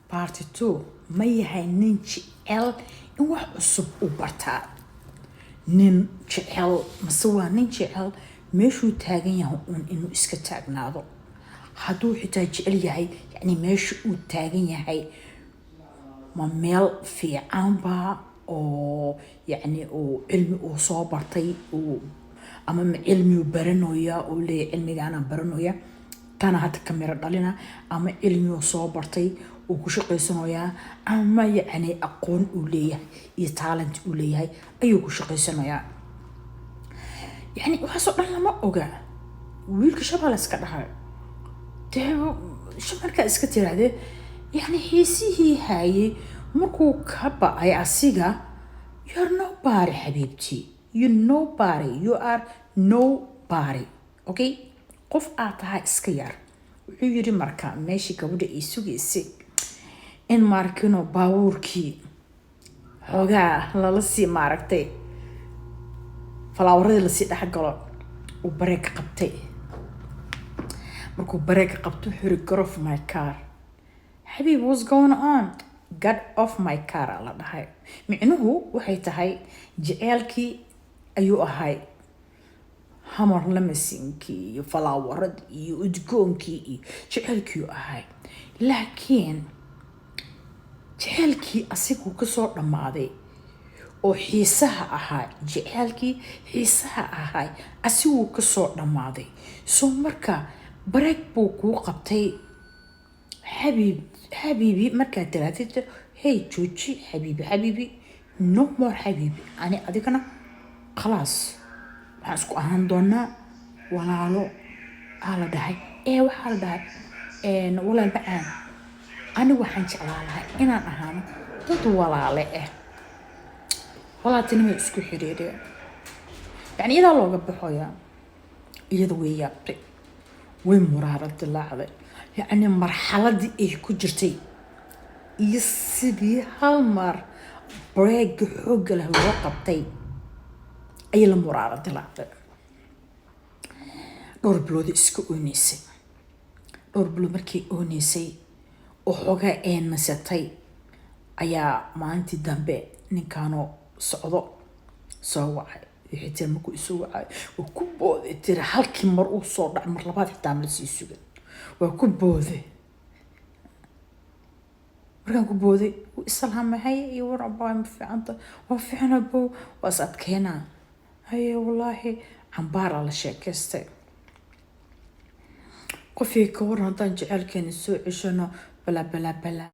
Part 2 ma yahay nin jecel in wax cusub u bartaa. Nin jecel mase waa nin jecel meeshuu taagan yahay inuu iska taagnaado. Hadduu xitaa jecel yahay yani meesha uu taagan yahay ma meel fiican baa oo yani uu cilmi uu soo bartay ama cilmi uu baranayaa oo leeyahay cilmigaana baranayaa kana hadda kamera dhalina ama cilmi uu soo bartay uu ku shaqeysanayaa ama yani aqoon uu leeyahay iyo talent uu leeyahay ayuu ku shaqeysanayaa. يعني waxaasoo dhan lama oga wiilka shabaal iska dhahay shabalka iska tiraahde yani xiisihii haayay markuu ka ba'ay asiga you're nobody xabiibti you nobody you are nobody okay qof aad tahay iska yar wuxuu yiri marka meeshii gabadha ay sugaysay in markino baawurkii xogaa lala sii maaragtay falaawaradii la sii dhex galo uu bareeg qabtay. markuu bareeg qabto wuxuu yiri get off my car. Xabiib, what's going on? Get off my car la dhahay. micnuhu waxay tahay jaceelkii ayuu ahay hamar lamasinkii iyo falaawaradii iyo udgoonkii iyo jaceelkii ahay. laakiin jaceelkii asiguu kasoo dhammaaday oo xiisaha ahaa jaceelkii xiisaha ahaa asiguu kasoo dhammaaday. soo marka bareeg buu kuu qabtay xabiibi markaa tiraatid hey jooji xabiibi no more xabiibi ani adigana khalaas waxaan isku ahaan doonaa walaalo aa la dhahay waxaa la dhahay walaal macaan ani waxaan jeclaan lahay inaan ahaano dad walaale walaaltinimo isku xiriiriya yani iyadaa looga baxoyaa iyada way yaabtay way muraara dilaacday يعني مرحلة إيه كجرتي يسبي هالمر بريق حق له وقبتي أي المرارة دلعت دور بلود إسكو أونيسي دور بلود مركي أونيسي وحوغا إين نسيتي أيا ما أنتي دنبي نكانو صعدو سوعي يحيتي المكو يسوعي وكبو تيري حالكي مرؤو صور مر لباد حتى عمل سيسوغن وكبوذي مركان كبوذي وإسلام هاي يور أبوي مفعنت وفعنا أبو وأسأت كينا هاي والله عمبار على شيكستي قفي كورنا تنجعل كان السوء عشانه بلا